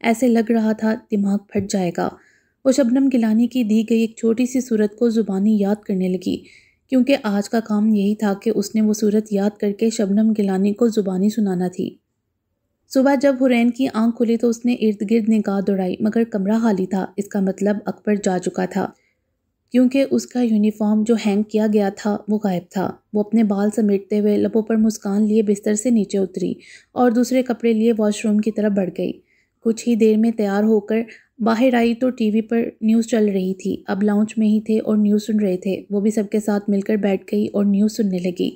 ایسے لگ رہا تھا دماغ پھٹ جائے گا۔ وہ شبنم گیلانی کی دی گئی ایک چھوٹی سی صورت کو زبانی یاد کرنے لگی، کیونکہ آج کا کام یہی تھا کہ اس نے وہ صورت یاد کر کے شبنم گیلانی کو زبانی سنانا تھی۔ صبح جب حرین کی آنکھ کھلی تو اس نے ارد گرد نگاہ دوڑائی، مگر کمرہ خالی تھا۔ اس کا مطلب اکبر جا چکا تھا، کیونکہ اس کا یونیفارم جو ہینگ کیا گیا تھا وہ غائب تھا۔ وہ اپنے بال سمیٹتے ہوئے لبوں پر مسکان لیے بستر سے نیچے اتری اور دوسرے کپڑے لیے واش روم کی طرف بڑھ گئی۔ کچھ ہی دیر میں تیار ہو کر باہر آئی تو ٹی وی پر نیوز چل رہی تھی۔ اب لاؤنج میں ہی تھے اور نیوز سن رہے تھے۔ وہ بھی سب کے ساتھ مل کر بیٹھ گئی اور نیوز سننے لگی۔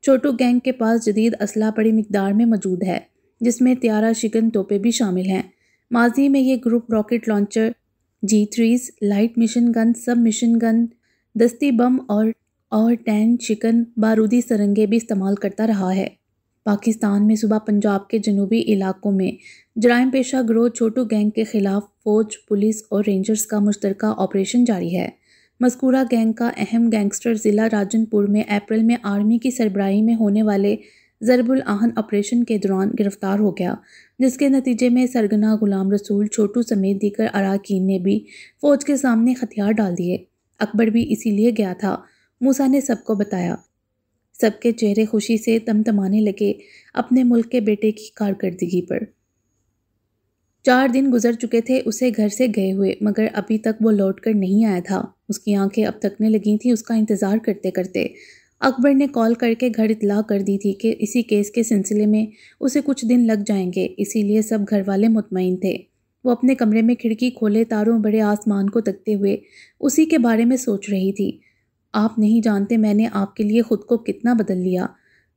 چھوٹو گینگ کے پاس جدید اسلحہ بڑی مقدار میں موجود ہے، جس میں طیارہ شکن توپیں بھی شامل ہیں۔ ماضی میں یہ group rocket launcher, G3s، light machine gun, sub machine gun, دستی بم اور 10 شکن بارودی سرنگیں بھی استعمال کرتا رہا ہے۔ پاکستان میں صوبہ پنجاب کے جنوبی علاقوں میں جرائم پیشہ گروہ چھوٹو گینگ کے خلاف فوج، پولیس اور رینجرز کا مشترکہ آپریشن جاری ہے۔ مذکورہ گینگ کا اہم گینگسٹر ضلع راجن پور میں اپریل میں آرمی کی سربراہی میں ہونے والے ضرب العہن آپریشن کے دوران گرفتار ہو گیا، جس کے نتیجے میں سرگنا غلام رسول، چھوٹو سمیت دیگر اراکین نے بھی فوج کے سامنے ہتھیار ڈال دیے۔ اکبر بھی اسی لیے گیا تھا، موسیٰ نے سب کو بتایا۔ سب کے چہرے خوشی سے تمتمانے لگے اپنے ملک کے بیٹے کی کارکردگی پر۔ 4 دن گزر چکے تھے اسے گھر سے گئے ہوئے، مگر ابھی تک وہ لوٹ کر نہیں آیا تھا۔ اس کی آنکھیں اب تکنے لگی تھیں اس کا انتظار کرتے کرتے۔ اکبر نے کال کر کے گھر اطلاع کر دی تھی کہ اسی کیس کے سلسلے میں اسے کچھ دن لگ جائیں گے، اسی لیے سب گھر والے مطمئن تھے۔ وہ اپنے کمرے میں کھڑکی کھولے تاروں بڑے آسمان کو تکتے ہوئے اسی کے بارے میں سوچ رہی تھی۔ آپ نہیں جانتے میں نے آپ کے لیے خود کو کتنا بدل لیا۔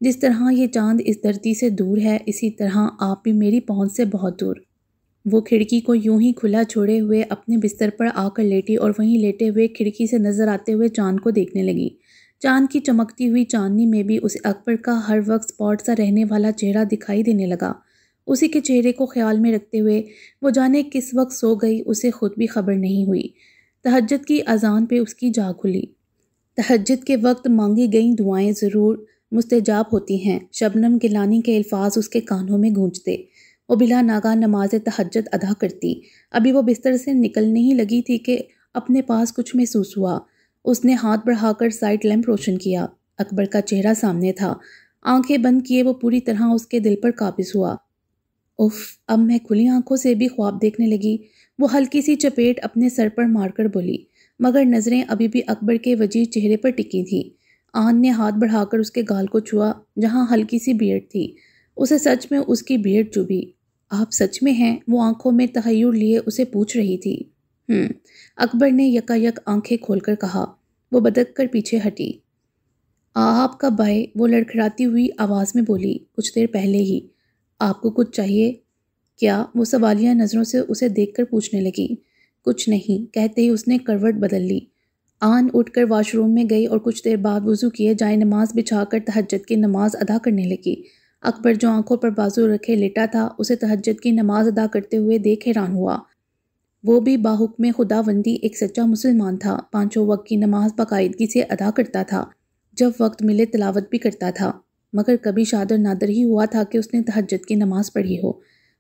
جس طرح یہ چاند اس دھرتی سے دور ہے، اسی طرح آپ بھی میری پہنچ سے بہت دور۔ وہ کھڑکی کو یوں ہی کھلا چھوڑے ہوئے اپنے بستر پر آ کر لیٹی اور وہیں لیٹے ہوئے کھڑکی سے نظر آتے ہوئے چاند کو دیکھنے لگی۔ چاند کی چمکتی ہوئی چاندنی میں بھی اسے اکبر کا ہر وقت اسپاٹ سا رہنے والا چہرہ دکھائی دینے لگا۔ اسی کے چہرے کو خیال میں رکھتے ہوئے وہ جانے کس وقت سو گئی اسے خود بھی خبر نہیں ہوئی۔ تہجد کی اذان پہ اس کی جاگ کھلی۔ تہجد کے وقت مانگی گئیں دعائیں ضرور مستجاب ہوتی ہیں۔ شبنم گیلانی کے الفاظ اس کے کانوں میں گونجتے۔ وہ بلا ناگہ نماز تہجد ادا کرتی۔ ابھی وہ بستر سے نکلنے ہی لگی تھی کہ اپنے پاس کچھ محسوس ہوا۔ اس نے ہاتھ بڑھا کر سائڈ لیمپ روشن کیا۔ اکبر کا چہرہ سامنے تھا۔ آنکھیں بند کیے وہ پوری طرح اس کے دل پر قابض ہوا۔ اف، اب میں کھلی آنکھوں سے بھی خواب دیکھنے لگی۔ وہ ہلکی سی چپیٹ اپنے سر پر مار کر بولی، مگر نظریں ابھی بھی اکبر کے وجیح چہرے پر ٹکی تھیں۔ آن نے ہاتھ بڑھا کر اس کے گال کو چھوا جہاں ہلکی سی بیئرڈ تھی۔ اسے سچ میں اس کی بیئرڈ چبھی۔ آپ سچ میں ہیں؟ وہ آنکھوں میں تحیر لیے اسے پوچھ رہی تھی۔ اکبر نے یکایک آنکھیں کھول کر کہا۔ وہ بدک کر پیچھے ہٹی۔ آپ کب آئے؟ وہ لڑکھڑاتی ہوئی آواز میں بولی۔ کچھ دیر پہلے ہی۔ آپ کو کچھ چاہیے کیا؟ وہ سوالیہ نظروں سے اسے دیکھ کر پوچھنے لگی۔ کچھ نہیں، کہتے ہی اس نے کروٹ بدل لی۔ آن اٹھ کر واش روم میں گئی اور کچھ دیر بعد وضو کیے جائے نماز بچھا کر تہجد کی نماز ادا کرنے لگی۔ اکبر جو آنکھوں پر بازو رکھے لیٹا تھا اسے تہجد کی نماز ادا کرتے ہوئے دیکھ حیران ہوا۔ وہ بھی باحکم خداوندی ایک سچا مسلمان تھا، 5 وقت کی نماز باقاعدگی سے ادا کرتا تھا، جب وقت ملے تلاوت بھی کرتا تھا، مگر کبھی شادر نادر ہی ہوا تھا کہ اس نے تہجد کی نماز پڑھی ہو۔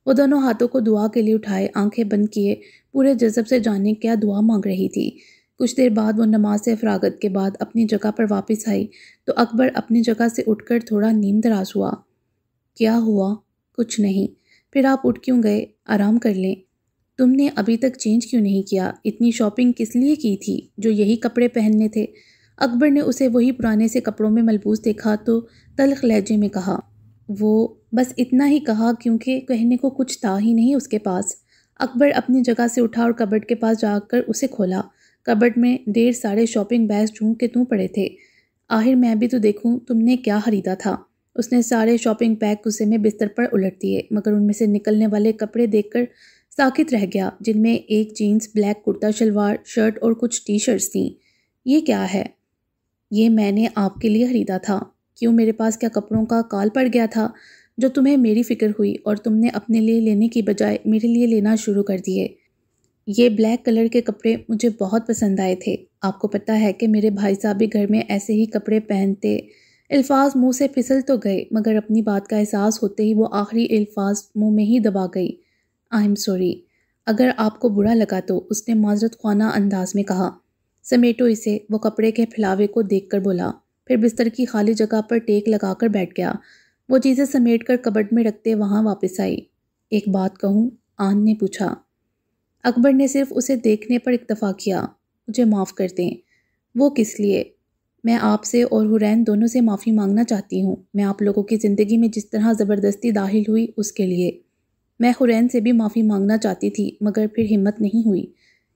وہ دونوں ہاتھوں کو دعا کے لیے اٹھائے، آنکھیں بند کیے پورے جذب سے جانے کیا دعا مانگ رہی تھی۔ کچھ دیر بعد وہ نماز سے فراغت کے بعد اپنی جگہ پر واپس آئی تو اکبر اپنی جگہ سے اٹھ کر تھوڑا نیم دراز ہوا۔ کیا ہوا؟ کچھ نہیں۔ پھر آپ اٹھ کیوں گئے؟ آرام کر لیں۔ تم نے ابھی تک چینج کیوں نہیں کیا؟ اتنی شاپنگ کس لیے کی تھی؟ جو یہی کپڑے پہننے تھے؟ اکبر نے اسے وہی پرانے سے کپڑوں میں ملبوس دیکھا تو تلخ لہجے میں کہا۔ وہ بس اتنا ہی کہا کیونکہ کہنے کو کچھ تھا ہی نہیں اس کے پاس۔ اکبر اپنی جگہ سے اٹھا اور کبرڈ کے پاس جا کر اسے کھولا۔ کبرڈ میں ڈھیر سارے شاپنگ بیگز جوں کے توں پڑے تھے۔ آخر میں بھی تو دیکھوں تم نے کیا خریدا تھا۔ اس نے سارے شاپنگ بیگ غصے میں بستر پر الٹ دیے، مگر ان میں سے نکلنے والے کپڑے دیکھ کر ساکت رہ گیا، جن میں ایک جینز، بلیک کرتا شلوار، شرٹ اور کچھ ٹی شرٹس تھیں۔ یہ کیا ہے؟ یہ میں نے آپ کے لیے خریدا تھا۔ کیوں، میرے پاس کیا کپڑوں کا کال پڑ گیا تھا جو تمہیں میری فکر ہوئی اور تم نے اپنے لیے لینے کی بجائے میرے لیے لینا شروع کر دیے؟ یہ بلیک کلر کے کپڑے مجھے بہت پسند آئے تھے۔ آپ کو پتہ ہے کہ میرے بھائی صاحب بھی گھر میں ایسے ہی کپڑے پہنتے۔ الفاظ منہ سے پھسل تو گئے، مگر اپنی بات کا احساس ہوتے ہی وہ آخری الفاظ منہ میں ہی دبا گئی۔ I am sorry. اگر آپ کو برا لگا تو، اس نے معذرت خوانا انداز میں کہا۔ سمیٹو اسے، وہ کپڑے کے پھیلاوے کو دیکھ کر بولا، پھر بستر کی خالی جگہ پر ٹیک لگا کر بیٹھ گیا۔ وہ چیزیں سمیٹ کر کبڈ میں رکھتے وہاں واپس آئی۔ ایک بات کہوں؟ آن نے پوچھا۔ اکبر نے صرف اسے دیکھنے پر اکتفا کیا۔ مجھے معاف کر دیں۔ وہ کس لیے؟ میں آپ سے اور حرین دونوں سے معافی مانگنا چاہتی ہوں۔ میں آپ لوگوں کی زندگی میں جس طرح زبردستی داخل ہوئی اس کے لیے۔ میں حرین سے بھی معافی مانگنا چاہتی تھی مگر پھر ہمت نہیں ہوئی۔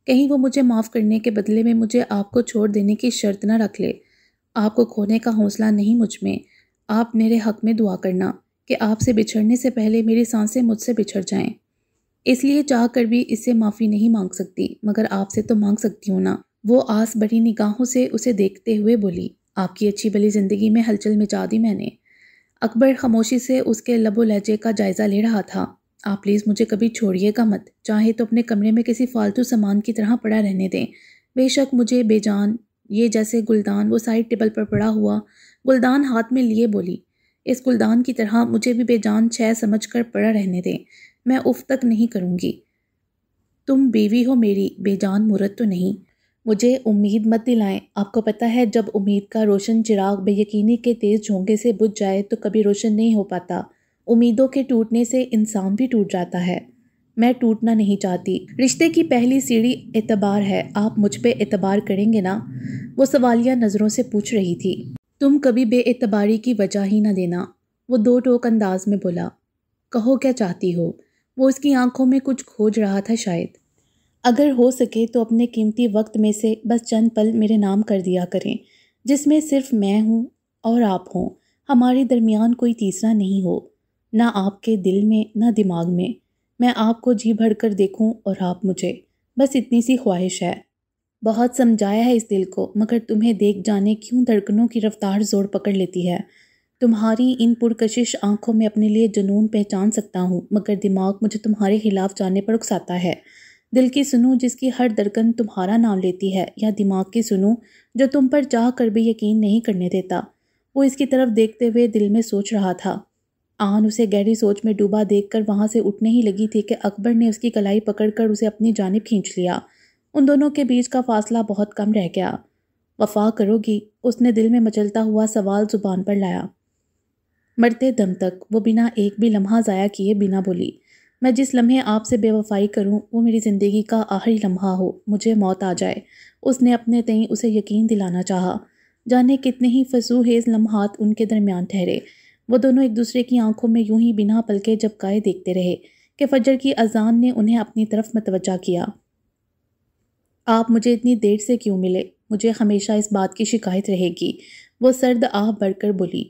کہیں وہ مجھے معاف کرنے کے بدلے میں مجھے آپ کو چھوڑ دینے کی شرط نہ رکھ لے۔ آپ کو کھونے کا حوصلہ نہیں مجھ میں۔ آپ میرے حق میں دعا کرنا کہ آپ سے بچھڑنے سے پہلے میری سانسیں مجھ سے بچھڑ جائیں۔ اس لیے چاہ کر بھی اس سے معافی نہیں مانگ سکتی، مگر آپ سے تو مانگ سکتی ہوں نا۔ وہ آس بڑی نگاہوں سے اسے دیکھتے ہوئے بولی، آپ کی اچھی بھلی زندگی میں ہلچل مچا دی میں نے۔ اکبر خاموشی سے اس کے لب و لہجے کا جائزہ لے رہا تھا۔ آپ پلیز مجھے کبھی چھوڑیے گا مت، چاہے تو اپنے کمرے میں کسی فالتو سامان کی طرح پڑا رہنے دیں۔ بے شک مجھے بے جان، یہ جیسے گلدان، وہ سائڈ ٹیبل پر پڑا ہوا گلدان ہاتھ میں لیے بولی، اس گلدان کی طرح مجھے بھی بے جان شے سمجھ کر پڑا رہنے دیں، میں اف تک نہیں کروں گی۔ تم بیوی ہو میری، بے جان مورد تو نہیں۔ مجھے امید مت دلائیں، آپ کو پتہ ہے جب امید کا روشن چراغ بے یقینی کے تیز جھونکے سے بجھ جائے تو کبھی روشن نہیں ہو پاتا۔ امیدوں کے ٹوٹنے سے انسان بھی ٹوٹ جاتا ہے۔ میں ٹوٹنا نہیں چاہتی۔ رشتے کی پہلی سیڑھی اعتبار ہے، آپ مجھ پہ اعتبار کریں گے نا؟ وہ سوالیہ نظروں سے پوچھ رہی تھی۔ تم کبھی بے اعتباری کی وجہ ہی نہ دینا، وہ دو ٹوک انداز میں بولا۔ کہو کیا چاہتی ہو؟ وہ اس کی آنکھوں میں کچھ کھوج رہا تھا شاید۔ اگر ہو سکے تو اپنے قیمتی وقت میں سے بس چند پل میرے نام کر دیا کریں، جس میں صرف میں ہوں اور آپ ہوں، ہمارے درمیان کوئی تیسرا نہیں ہو، نہ آپ کے دل میں نہ دماغ میں آپ کو جی بھر کر دیکھوں اور آپ مجھے، بس اتنی سی خواہش ہے۔ بہت سمجھایا ہے اس دل کو، مگر تمہیں دیکھ جانے کیوں دھڑکنوں کی رفتار زور پکڑ لیتی ہے۔ تمہاری ان پرکشش آنکھوں میں اپنے لیے جنون پہچان سکتا ہوں، مگر دماغ مجھے تمہارے خلاف جانے پر اکساتا ہے۔ دل کی سنوں جس کی ہر دھڑکن تمہارا نام لیتی ہے، یا دماغ کی سنوں جو تم پر چاہ کر بھی یقین نہیں کرنے دیتا؟ وہ اس کی طرف دیکھتے ہوئے دل میں سوچ رہا تھا۔ آن اسے گہری سوچ میں ڈوبا دیکھ کر وہاں سے اٹھنے ہی لگی تھی کہ اکبر نے اس کی کلائی پکڑ کر اسے اپنی جانب کھینچ لیا۔ ان دونوں کے بیچ کا فاصلہ بہت کم رہ گیا۔ وفا کرو گی؟ اس نے دل میں مچلتا ہوا سوال زبان پر لایا۔ مرتے دم تک، وہ بنا ایک بھی لمحہ ضائع کیے بنا بولی۔ میں جس لمحے آپ سے بے وفائی کروں وہ میری زندگی کا آخری لمحہ ہو، مجھے موت آ جائے۔ اس نے اپنے تئیں اسے یقین دلانا چاہا۔ جانے کتنے ہی فضوخیز لمحات ان کے درمیان ٹھہرے۔ وہ دونوں ایک دوسرے کی آنکھوں میں یوں ہی بنا پلکے جھپکائے دیکھتے رہے کہ فجر کی اذان نے انہیں اپنی طرف متوجہ کیا۔ آپ مجھے اتنی دیر سے کیوں ملے؟ مجھے ہمیشہ اس بات کی شکایت رہے گی، وہ سرد آہ بھر کر بولی،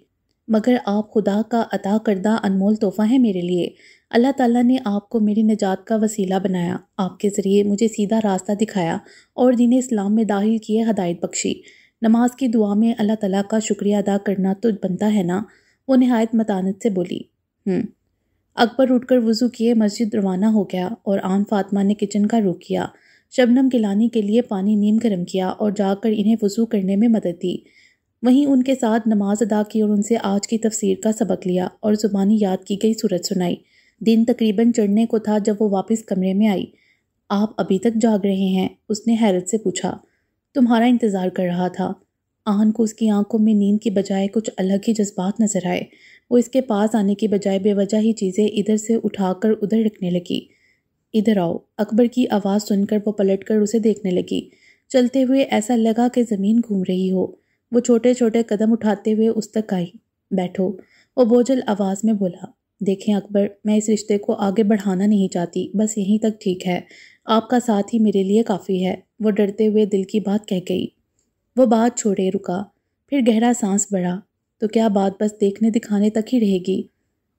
مگر آپ خدا کا عطا کردہ انمول تحفہ ہیں میرے لیے۔ اللہ تعالیٰ نے آپ کو میری نجات کا وسیلہ بنایا، آپ کے ذریعے مجھے سیدھا راستہ دکھایا اور دین اسلام میں داخل کیے، ہدایت بخشی۔ نماز کی دعا میں اللہ تعالیٰ کا شکریہ ادا کرنا تو بنتا ہے نا؟ وہ نہایت متانت سے بولی۔ اکبر اٹھ کر وضو کیے مسجد روانہ ہو گیا اور آن فاطمہ نے کچن کا رخ کیا۔ شبنم گیلانی کے لیے پانی نیم گرم کیا اور جا کر انہیں وضو کرنے میں مدد دی۔ وہیں ان کے ساتھ نماز ادا کی اور ان سے آج کی تفسیر کا سبق لیا اور زبانی یاد کی گئی سورت سنائی۔ دن تقریباً چڑھنے کو تھا جب وہ واپس کمرے میں آئی۔ آپ ابھی تک جاگ رہے ہیں؟ اس نے حیرت سے پوچھا۔ تمہارا انتظار کر رہا تھا۔ آہن کو اس کی آنکھوں میں نیند کی بجائے کچھ الگ ہی جذبات نظر آئے۔ وہ اس کے پاس آنے کی بجائے بے وجہ ہی چیزیں ادھر سے اٹھا کر ادھر رکھنے لگی۔ ادھر آؤ، اکبر کی آواز سن کر وہ پلٹ کر اسے دیکھنے لگی۔ چلتے ہوئے ایسا لگا کہ زمین گھوم رہی ہو۔ وہ چھوٹے چھوٹے قدم اٹھاتے ہوئے اس تک آئی۔ بیٹھو، وہ بوجھل آواز میں بولا۔ دیکھیں اکبر، میں اس رشتے کو آگے بڑھانا نہیں چاہتی، بس یہیں تک ٹھیک ہے۔ آپ کا ساتھ ہی میرے لیے کافی ہے، وہ ڈرتے ہوئے دل کی بات کہہ گئی۔ وہ بات چھوڑے رکا، پھر گہرا سانس بھرا۔ تو کیا بات بس دیکھنے دکھانے تک ہی رہے گی؟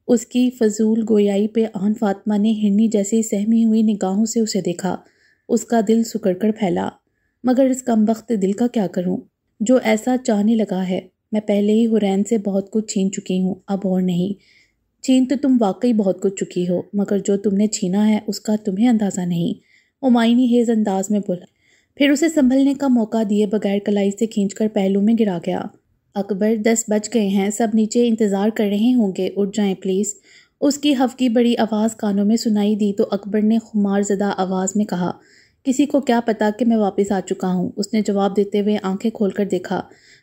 اس کی فضول گویائی پہ آن فاطمہ نے ہرنی جیسی سہمی ہوئی نگاہوں سے اسے دیکھا۔ اس کا دل سکڑ کر پھیلا۔ مگر اس کمبخت دل کا کیا کروں جو ایسا چاہنے لگا ہے؟ میں پہلے ہی حرین سے بہت کچھ چھین چکی ہوں، اب اور نہیں۔ چھین تو تم واقعی بہت کچھ چکی ہو، مگر جو تم نے چھینا ہے اس کا تمہیں اندازہ نہیں، وہ معنی خیز انداز میں بولا۔ پھر اسے سنبھلنے کا موقع دیے بغیر کلائی سے کھینچ کر پہلو میں گرا گیا۔ اکبر، 10 بج گئے ہیں، سب نیچے انتظار کر رہے ہوں گے، اٹھ جائیں پلیز۔ اس کی ہفکی بڑی آواز کانوں میں سنائی دی تو اکبر نے خمار زدہ آواز میں کہا، کسی کو کیا پتا کہ میں واپس آ چکا ہوں؟ اس نے جواب دیتے ہوئے آنکھیں کھول کر دیکھا۔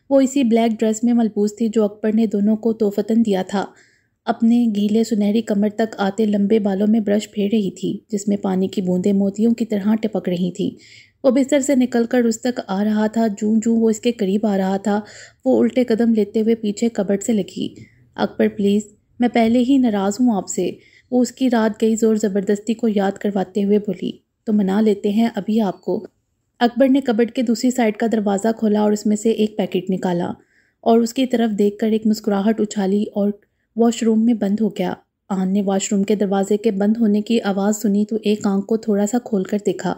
وہ اسی بلیک ڈریس میں ملبوس تھی جو اکبر نے دونوں کو توفتاً دیا تھا۔ اپنے گیلے سنہری کمر تک آتے لمبے بالوں میں برش پھیر رہی تھی جس میں پانی کی بوندیں موتیوں کی طرح ٹپک رہی تھیں۔ وہ بستر سے نکل کر اس تک آ رہا تھا۔ جوں جوں وہ اس کے قریب آ رہا تھا وہ الٹے قدم لیتے ہوئے پیچھے کبرٹ سے لگی۔ اکبر پلیز، میں پہلے ہی ناراض ہوں آپ سے، وہ اس کی رات گئی زور زبردستی کو یاد کرواتے ہوئے بولی۔ تو منا لیتے ہیں ابھی آپ کو۔ اکبر نے کبرٹ کے دوسری سائڈ کا دروازہ کھولا اور اس میں سے ایک پیکٹ نکالا اور اس کی طرف دیکھ کر ایک مسکراہٹ اچھالی اور واش روم میں بند ہو گیا۔ آن نے واش روم کے دروازے کے بند ہونے کی آواز سنی تو ایک آنکھ کو تھوڑا سا کھول کر دیکھا۔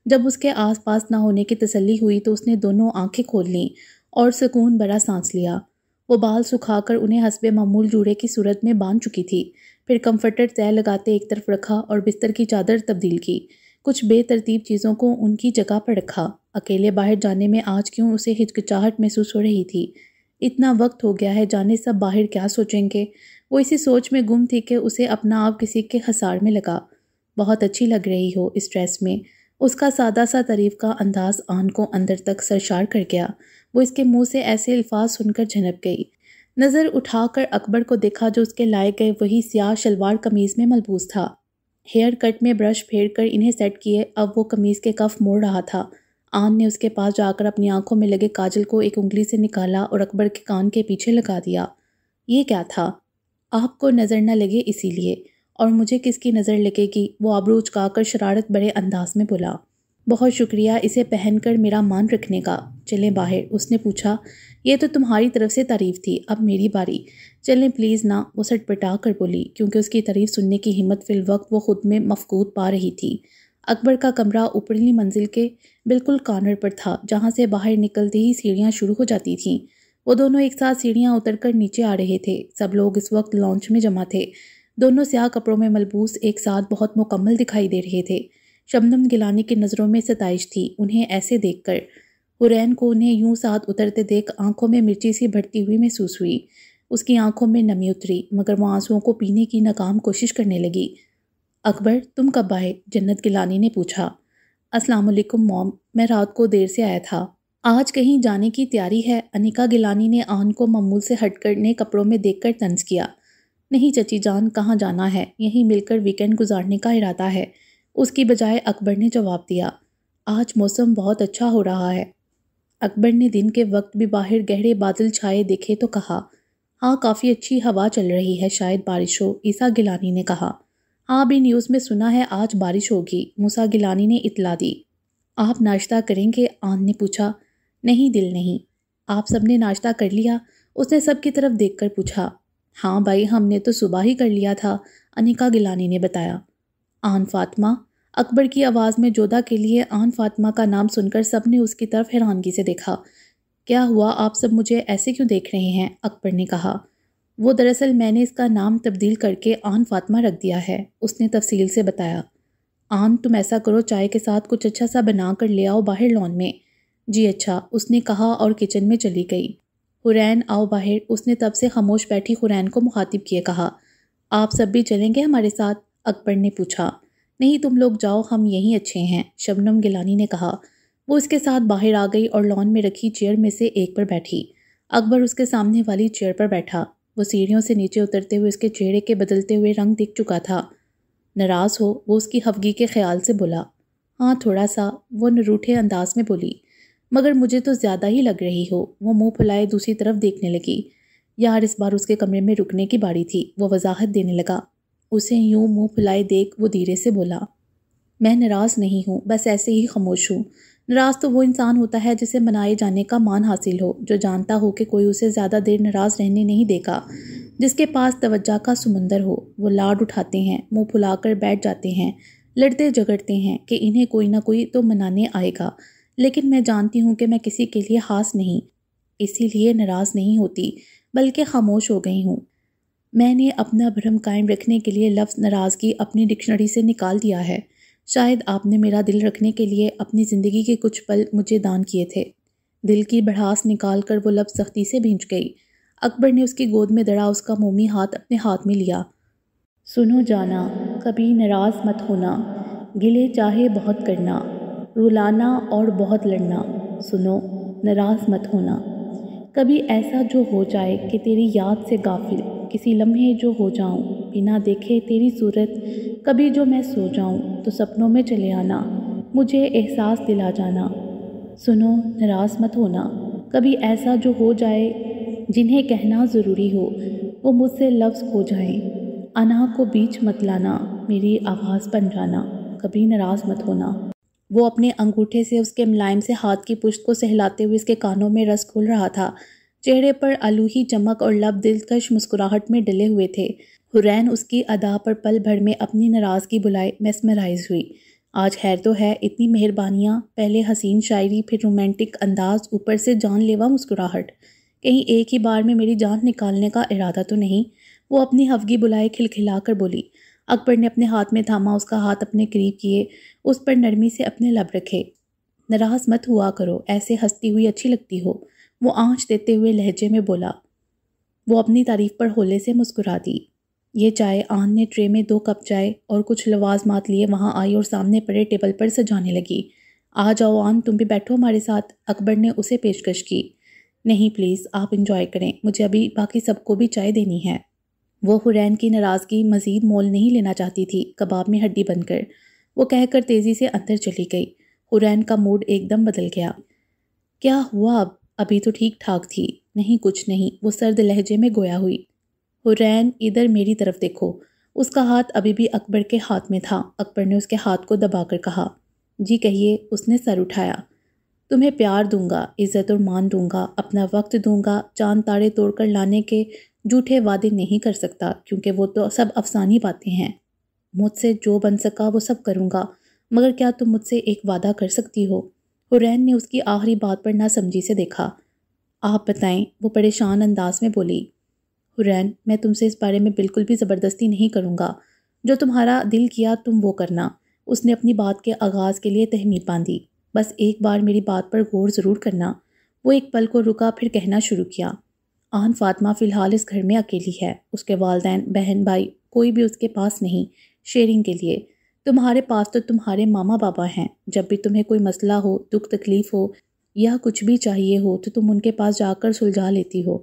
جب اس کے آس پاس نہ ہونے کی تسلی ہوئی تو اس نے دونوں آنکھیں کھول لیں اور سکون بھرا سانس لیا۔ وہ بال سکھا کر انہیں حسب معمول جوڑے کی صورت میں باندھ چکی تھی، پھر کمفرٹر طے لگاتے ایک طرف رکھا اور بستر کی چادر تبدیل کی، کچھ بے ترتیب چیزوں کو ان کی جگہ پر رکھا۔ اکیلے باہر جانے میں آج کیوں اسے ہچکچاہٹ محسوس ہو رہی تھی؟ اتنا وقت ہو گیا ہے، جانے سب باہر کیا سوچیں گے؟ وہ اسی سوچ میں گم تھی کہ اسے اپنا آپ کسی کے حصار میں لگا۔ بہت اچھی لگ رہی ہو اس ڈریس میں۔ اس کا سادہ سا تعریف کا انداز آن کو اندر تک سرشار کر گیا۔ وہ اس کے منہ سے ایسے الفاظ سن کر جھنک گئی۔ نظر اٹھا کر اکبر کو دیکھا جو اس کے لائے گئے وہی سیاہ شلوار قمیض میں ملبوس تھا۔ ہیئر کٹ میں برش پھیر کر انہیں سیٹ کیے اب وہ قمیض کے کف موڑ رہا تھا۔ آن نے اس کے پاس جا کر اپنی آنکھوں میں لگے کاجل کو ایک انگلی سے نکالا اور اکبر کے کان کے پیچھے لگا دیا۔ یہ کیا تھا؟ آپ کو نظر نہ لگے اسی لیے، اور مجھے کس کی نظر لگے گی؟ وہ آبرو اچکا کر شرارت بھرے انداز میں بولا۔ بہت شکریہ اسے پہن کر میرا مان رکھنے کا۔ چلیں باہر؟ اس نے پوچھا۔ یہ تو تمہاری طرف سے تعریف تھی، اب میری باری۔ چلیں پلیز نا، وہ سٹ پٹا کر بولی کیونکہ اس کی تعریف سننے کی ہمت فی الوقت وہ خود میں مفقود پا رہی تھی۔ اکبر کا کمرہ اوپرلی منزل کے بالکل کارنر پر تھا جہاں سے باہر نکلتے ہی سیڑھیاں شروع ہو جاتی تھیں۔ وہ دونوں ایک ساتھ سیڑھیاں اتر کر نیچے آ رہے تھے۔ سب لوگ اس وقت لانچ میں جمع تھے۔ دونوں سیاہ کپڑوں میں ملبوس ایک ساتھ بہت مکمل دکھائی دے رہے تھے۔ شبنم گیلانی کی نظروں میں ستائش تھی انہیں ایسے دیکھ کر۔ حرین کو انہیں یوں ساتھ اترتے دیکھ آنکھوں میں مرچی سی بڑھتی ہوئی محسوس ہوئی۔ اس کی آنکھوں میں نمی اتری مگر وہ آنسوؤں کو پینے کی ناکام کوشش کرنے لگی۔ اکبر تم کب آئے؟ جنت گیلانی نے پوچھا۔ السلام علیکم موم، میں رات کو دیر سے آیا تھا۔ آج کہیں جانے کی تیاری ہے؟ انیکا گیلانی نے آن کو معمول سے ہٹ کر نئے کپڑوں میں دیکھ کر طنز کیا۔ نہیں چچی جان، کہاں جانا ہے، یہیں مل کر ویکینڈ گزارنے کا ارادہ ہے، اس کی بجائے اکبر نے جواب دیا۔ آج موسم بہت اچھا ہو رہا ہے۔ اکبر نے دن کے وقت بھی باہر گہرے بادل چھائے دیکھے تو کہا، ہاں کافی اچھی ہوا چل رہی ہے، شاید بارش ہو۔ عیسیٰ گیلانی نے کہا، ہاں بھی نیوز میں سنا ہے آج بارش ہوگی، موسیٰ گیلانی نے اطلاع دی۔ آپ ناشتہ کریں گے؟ آن نے پوچھا۔ نہیں دل نہیں۔ آپ سب نے ناشتہ کر لیا؟ اس نے سب کی طرف دیکھ کر پوچھا۔ ہاں بھائی، ہم نے تو صبح ہی کر لیا تھا، انیکا گیلانی نے بتایا۔ آن فاطمہ؟ اکبر کی آواز میں جودہ کے لیے آن فاطمہ کا نام سن کر سب نے اس کی طرف حیرانگی سے دیکھا۔ کیا ہوا، آپ سب مجھے ایسے کیوں دیکھ رہے ہیں؟ اکبر نے کہا۔ وہ دراصل میں نے اس کا نام تبدیل کر کے آن فاطمہ رکھ دیا ہے، اس نے تفصیل سے بتایا۔ آن تم ایسا کرو، چائے کے ساتھ کچھ اچھا سا بنا کر لے آؤ باہر لان میں۔ جی اچھا، اس نے کہا اور کچن میں چلی گئی۔ حرین آؤ باہر، اس نے تب سے خاموش بیٹھی حرین کو مخاطب کیے کہا۔ آپ سب بھی چلیں گے ہمارے ساتھ؟ اکبر نے پوچھا۔ نہیں تم لوگ جاؤ، ہم یہیں اچھے ہیں، شبنم گیلانی نے کہا۔ وہ اس کے ساتھ باہر آ گئی اور لان میں رکھی چیئر میں سے ایک پر بیٹھی۔ اکبر اس کے سامنے والی چیئر پر بیٹھا۔ وہ سیڑھیوں سے نیچے اترتے ہوئے اس کے چہرے کے بدلتے ہوئے رنگ دکھ چکا تھا۔ ناراض ہو؟ وہ اس کی خفگی کے خیال سے بولا۔ ہاں تھوڑا سا، وہ نروٹھے انداز میں بولی۔ مگر مجھے تو زیادہ ہی لگ رہی ہو۔ وہ منہ پھلائے دوسری طرف دیکھنے لگی۔ یار اس بار اس کے کمرے میں رکنے کی باری تھی، وہ وضاحت دینے لگا۔ اسے یوں منہ پھلائے دیکھ وہ دھیرے سے بولا، میں ناراض نہیں ہوں، بس ایسے ہی خاموش ہوں۔ ناراض تو وہ انسان ہوتا ہے جسے منائے جانے کا مان حاصل ہو، جو جانتا ہو کہ کوئی اسے زیادہ دیر ناراض رہنے نہیں دے گا، جس کے پاس توجہ کا سمندر ہو۔ وہ لاڈ اٹھاتے ہیں، منہ پھلا کر بیٹھ جاتے ہیں، لڑتے جھگڑتے ہیں کہ انہیں کوئی نہ کوئی تو منانے آئے گا، لیکن میں جانتی ہوں کہ میں کسی کے لیے خاص نہیں، اسی لیے ناراض نہیں ہوتی بلکہ خاموش ہو گئی ہوں۔ میں نے اپنا بھرم قائم رکھنے کے لیے لفظ ناراضگی اپنی ڈکشنری سے نکال دیا ہے۔ شاید آپ نے میرا دل رکھنے کے لیے اپنی زندگی کے کچھ پل مجھے دان کیے تھے۔ دل کی بڑھاس نکال کر وہ لفظ سختی سے بھینچ گئی۔ اکبر نے اس کی گود میں دڑا اس کا مومی ہاتھ اپنے ہاتھ میں لیا۔ سنو جانا، کبھی ناراض مت ہونا، گلے چاہے بہت کرنا، رلانا اور بہت لڑنا، سنو ناراض مت ہونا۔ کبھی ایسا جو ہو جائے کہ تیری یاد سے غافل کسی لمحے جو ہو جاؤں، بنا دیکھے تیری صورت، کبھی جو میں سو جاؤں تو سپنوں میں چلے آنا، مجھے احساس دلا جانا، سنو ناراض مت ہونا۔ کبھی ایسا جو ہو جائے جنہیں کہنا ضروری ہو وہ مجھ سے لفظ کھو جائیں، انا کو بیچ مت لانا، میری آواز بن جانا، کبھی ناراض مت ہونا۔ وہ اپنے انگوٹھے سے اس کے ملائم سے ہاتھ کی پشت کو سہلاتے ہوئے اس کے کانوں میں رس گھول رہا تھا، چہرے پر الوہی چمک اور لب دلکش مسکراہٹ میں ڈلے ہوئے تھے۔ حورین اس کی ادا پر پل بھر میں اپنی ناراضگی بلائے میسمرائز ہوئی۔ آج خیر تو ہے، اتنی مہربانیاں، پہلے حسین شاعری، پھر رومانٹک انداز، اوپر سے جان لیوا مسکراہٹ، کہیں ایک ہی بار میں میری جان نکالنے کا ارادہ تو نہیں؟ وہ اپنی ہفگی بلائے کھلکھلا کر بولی۔ اکبر نے اپنے ہاتھ میں تھاما اس کا ہاتھ اپنے قریب کیے، اس پر نرمی سے اپنے لب رکھے۔ ناراض مت ہوا کرو، ایسے ہنستی ہوئی اچھی لگتی ہو، وہ آنچ دیتے ہوئے لہجے میں بولا۔ وہ اپنی تعریف پر ہولے سے مسکرا دی۔ یہ چائے، آن نے ٹرے میں 2 کپ چائے اور کچھ لوازمات لیے وہاں آئی اور سامنے پڑے ٹیبل پر سجانے لگی۔ آ جاؤ آن، تم بھی بیٹھو ہمارے ساتھ، اکبر نے اسے پیشکش کی۔ نہیں پلیز، آپ انجوائے کریں، مجھے ابھی باقی سب کو بھی چائے دینی ہے۔ وہ حورین کی ناراضگی مزید مول نہیں لینا چاہتی تھی، کباب میں ہڈی بن کر، وہ کہہ کر تیزی سے اندر چلی گئی۔ حورین کا موڈ ایک دم بدل گیا۔ کیا ہوا ابھی تو ٹھیک ٹھاک تھی۔ نہیں کچھ نہیں، وہ سرد لہجے میں گویا ہوئی۔ حورین ادھر میری طرف دیکھو۔ اس کا ہاتھ ابھی بھی اکبر کے ہاتھ میں تھا۔ اکبر نے اس کے ہاتھ کو دبا کر کہا، جی کہیے۔ اس نے سر اٹھایا۔ تمہیں پیار دوں گا، عزت اور مان دوں گا، اپنا وقت دوں گا، چاند تارے توڑ کر لانے کے جھوٹے وعدے نہیں کر سکتا کیونکہ وہ تو سب افسانی باتیں ہیں۔ مجھ سے جو بن سکا وہ سب کروں گا، مگر کیا تم مجھ سے ایک وعدہ کر سکتی ہو؟ حورین نے اس کی آخری بات پر نہ سمجھی سے دیکھا۔ آپ بتائیں، وہ پریشان انداز میں بولی۔ حورین، میں تم سے اس بارے میں بالکل بھی زبردستی نہیں کروں گا، جو تمہارا دل کیا تم وہ کرنا۔ اس نے اپنی بات کے آغاز کے لیے تہمید باندھی۔ بس ایک بار میری بات پر غور ضرور کرنا۔ وہ ایک پل کو رکا، پھر کہنا شروع کیا۔ آن فاطمہ فی الحال اس گھر میں اکیلی ہے، اس کے والدین، بہن، بھائی کوئی بھی اس کے پاس نہیں شیئرنگ کے لیے۔ تمہارے پاس تو تمہارے ماما بابا ہیں، جب بھی تمہیں کوئی مسئلہ ہو، دکھ تکلیف ہو یا کچھ بھی چاہیے ہو تو تم ان کے پاس جا کر سلجھا لیتی ہو،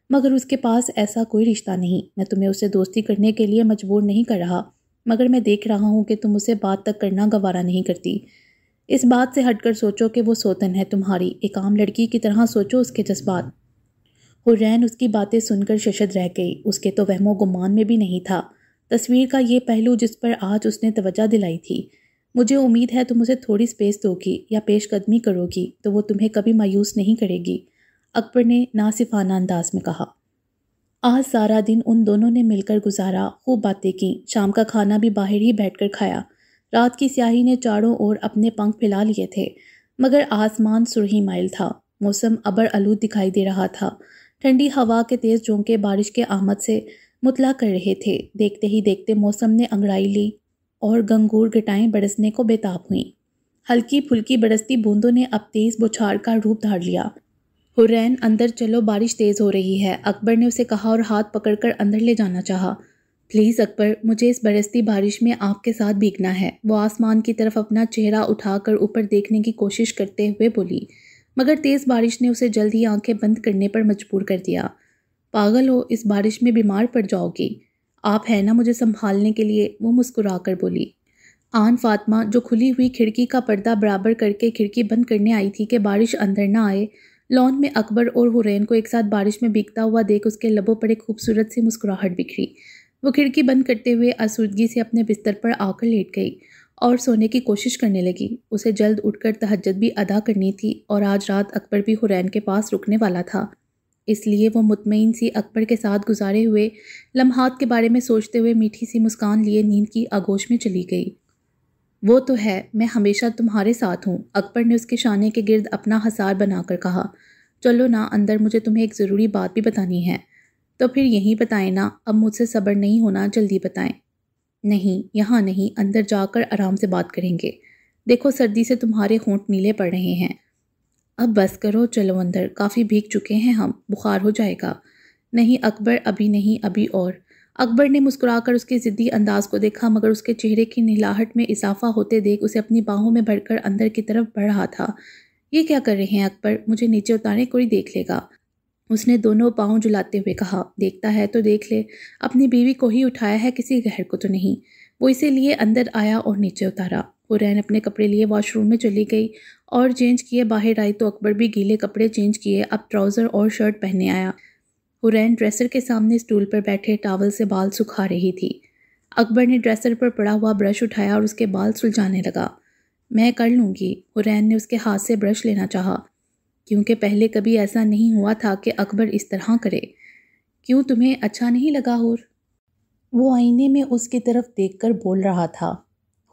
مگر اس کے پاس ایسا کوئی رشتہ نہیں۔ میں تمہیں اس سے دوستی کرنے کے لیے مجبور نہیں کر رہا، مگر میں دیکھ رہا ہوں کہ تم اسے بات تک کرنا گوارا نہیں کرتی۔ اس بات سے ہٹ کر سوچو کہ وہ سوتن ہے تمہاری، ایک عام لڑکی کی طرح سوچو اس کے جذبات۔ حورین اس کی باتیں سن کر ششد رہ گئی، اس کے تو وہم و گمان میں بھی نہیں تھا تصویر کا یہ پہلو جس پر آج اس نے توجہ دلائی تھی۔ مجھے امید ہے تم اسے تھوڑی سپیس دو گی یا پیش قدمی کرو گی تو وہ تمہیں کبھی مایوس نہیں کرے گی، اکبر نے ناصفانہ انداز میں کہا۔ آج سارا دن ان دونوں نے مل کر گزارا، خوب باتیں کیں، شام کا کھانا بھی باہر ہی بیٹھ کر کھایا۔ رات کی سیاہی نے چاروں اور اپنے پنکھ پھیلا لیے تھے، مگر آسمان سرہی مائل تھا، موسم ابر آلود دکھائی دے رہا تھا، ٹھنڈی ہوا کے تیز جھونکے بارش کے آمد سے مطلع کر رہے تھے۔ دیکھتے ہی دیکھتے موسم نے انگڑائی لی اور گنگور گٹائیں برسنے کو بےتاب ہوئیں۔ ہلکی پھلکی برستی بوندوں نے اب تیز بوچھار کا روپ دھار لیا۔ حورین اندر چلو، بارش تیز ہو رہی ہے، اکبر نے اسے کہا اور ہاتھ پکڑ کر اندر لے جانا چاہا۔ پلیز اکبر، مجھے اس برستی بارش میں آپ کے ساتھ بھیگنا ہے، وہ آسمان کی طرف اپنا چہرہ اٹھا کر اوپر دیکھنے کی کوشش کرتے ہوئے بولی، مگر تیز بارش نے اسے جلد ہی آنکھیں بند کرنے پر مجبور کر دیا۔ پاگل ہو، اس بارش میں بیمار پڑ جاؤ گی، آپ ہیں نا مجھے سنبھالنے کے لیے، وہ مسکرا کر بولی۔ آن فاطمہ جو کھلی ہوئی کھڑکی کا پردہ برابر کر کے کھڑکی بند کرنے آئی تھی کہ بارش اندر نہ آئے، لان میں اکبر اور حورین کو ایک ساتھ بارش میں بھیگتا ہوا دیکھ اس کے لبوں پر ایک خوبصورت سی مسکراہٹ بکھری۔ وہ کھڑکی بند کرتے ہوئے آسودگی سے اپنے بستر پر آ کر لیٹ گئی اور سونے کی کوشش کرنے لگی۔ اسے جلد اٹھ کر تہجد بھی ادا کرنی تھی اور آج رات اکبر بھی حورین کے پاس رکنے والا تھا، اس لیے وہ مطمئن سی اکبر کے ساتھ گزارے ہوئے لمحات کے بارے میں سوچتے ہوئے میٹھی سی مسکان لیے نیند کی آغوش میں چلی گئی۔ وہ تو ہے، میں ہمیشہ تمہارے ساتھ ہوں، اکبر نے اس کے شانے کے گرد اپنا حصار بنا کر کہا۔ چلو نا اندر، مجھے تمہیں ایک ضروری بات بھی بتانی ہے۔ تو پھر یہیں بتائیں نا، اب مجھ سے صبر نہیں ہونا، جلدی بتائیں۔ نہیں، یہاں نہیں، اندر جا کر آرام سے بات کریں گے، دیکھو سردی سے تمہارے ہونٹ نیلے پڑ رہے ہیں۔ اب بس کرو، چلو اندر، کافی بھیگ چکے ہیں ہم، بخار ہو جائے گا۔ نہیں اکبر، ابھی نہیں، ابھی اور۔ اکبر نے مسکرا کر اس کے ضدی انداز کو دیکھا، مگر اس کے چہرے کی نلاہٹ میں اضافہ ہوتے دیکھ اسے اپنی باہوں میں بھر کر اندر کی طرف بڑھ رہا تھا۔ یہ کیا کر رہے ہیں اکبر؟ مجھے نیچے اتاریں، کوئی دیکھ لے گا۔ اس نے دونوں پاؤں جلاتے ہوئے کہا۔ دیکھتا ہے تو دیکھ لے، اپنی بیوی کو ہی اٹھایا ہے، کسی غیر کو تو نہیں۔ وہ اسے لیے اندر آیا اور نیچے اتارا۔ حورین اپنے کپڑے لیے واش روم میں چلی گئی اور چینج کیے باہر آئی تو اکبر بھی گیلے کپڑے چینج کیے اب ٹراؤزر اور شرٹ پہننے آیا۔ حورین ڈریسر کے سامنے سٹول پر بیٹھے ٹاول سے بال سکھا رہی تھی۔ اکبر نے ڈریسر پر پڑا ہوا برش اٹھایا اور اس کے بال سلجھانے لگا۔ میں کر لوں گی۔ حورین نے اس کے ہاتھ سے برش لینا چاہا، کیونکہ پہلے کبھی ایسا نہیں ہوا تھا کہ اکبر اس طرح کرے۔ کیوں، تمہیں اچھا نہیں لگا حور؟ وہ آئینے میں اس کی طرف دیکھ کر بول رہا تھا۔